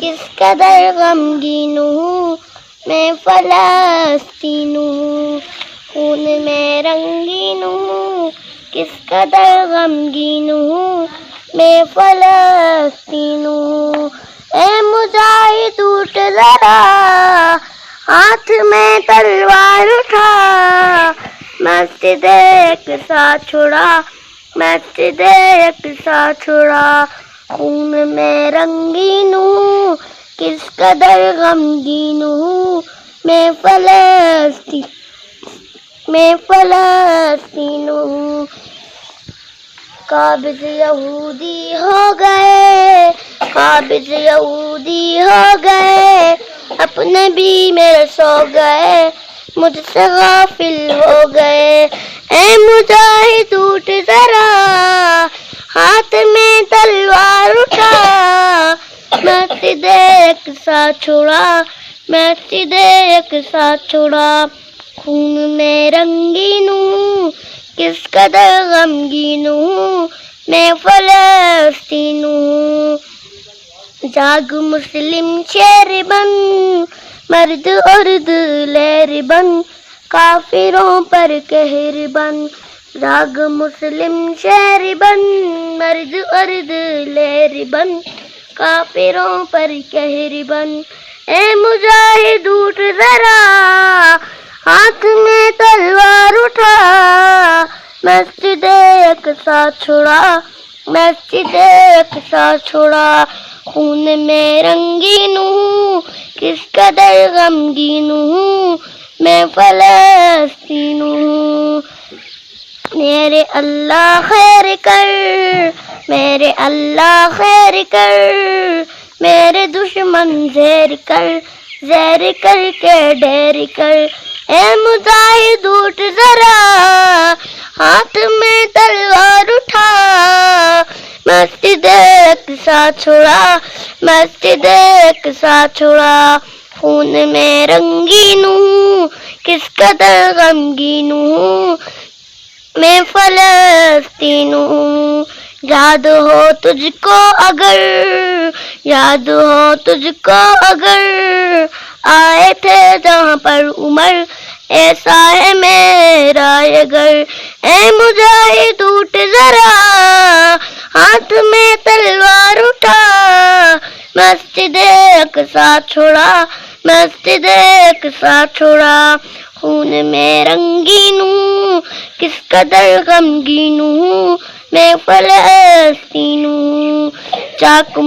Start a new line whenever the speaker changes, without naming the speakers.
किस कदर गमगीन हूँ मैं फ़लस्तीन हूँ, खून में रंगीन हूँ किस कदर गमगीन हूँ मैं फ़लस्तीन हूँ। ऐ मुजाहिद उठ ज़रा हाथ में तलवार उठा, मस्जिद एक साथ छोड़ा, मस्जिद एक साथ छोड़ा, खून में रंगीन हूँ किस कदर गमगीन हूँ मैं फ़लस्तीन हूँ। काबिज़ यहूदी हो गए, काबिज़ यहूदी हो गए, अपने भी मेरे सो गए, मुझसे गाफिल हो गए। ऐ मुजाहिद उठ ज़रा हाथ में तलवार उठा, मस्जिद एक साथ छोड़ा, मस्जिद एक साथ छोड़ा, खून में रंगीन हूँ किस कदर गमगीन हूँ मैं फ़लस्तीन हूँ। जाग मुस्लिम शेर बन, मर्द उर्द लहर बन, काफिरों पर कहर बन, जाग मुस्लिम शेर बन, मर्द उर्द लहर बन, काफिरों पर कहर बन। ऐ मुजाहिद उठ ज़रा हाथ में तलवार उठा, मस्जिद एक साथ छोड़ा, मस्जिद एक साथ छोड़ा, खून में रंगीन हूँ किस कदर गमगीन हूँ मैं फ़लस्तीन हूँ। मेरे अल्लाह खैर कर, मेरे अल्लाह खैर कर, मेरे दुश्मन ज़हर कर, ज़हर करके ढेर कर। ऐ मुजाहिद उठ ज़रा हाथ में तलवार उठा, मस्जिद एक साथ छोड़ा, मस्जिद एक साथ छोड़ा, खून में रंगीन हूँ किस कदर गमगीन हूँ मैं फ़लस्तीन हूँ। याद हो तुझको अगर, याद हो तुझको अगर, आए थे जहाँ पर उमर, ऐसा है मेरा ये घर। ऐ मुजाहिद उठ ज़रा हाथ में तलवार उठा, मस्जिद एक साथ छोड़ा, मस्जिद एक साथ छोड़ा, खून में रंगीन हूँ किस कदर गमगीन हूँ मैं फ़लस्तीन हूँ। चाक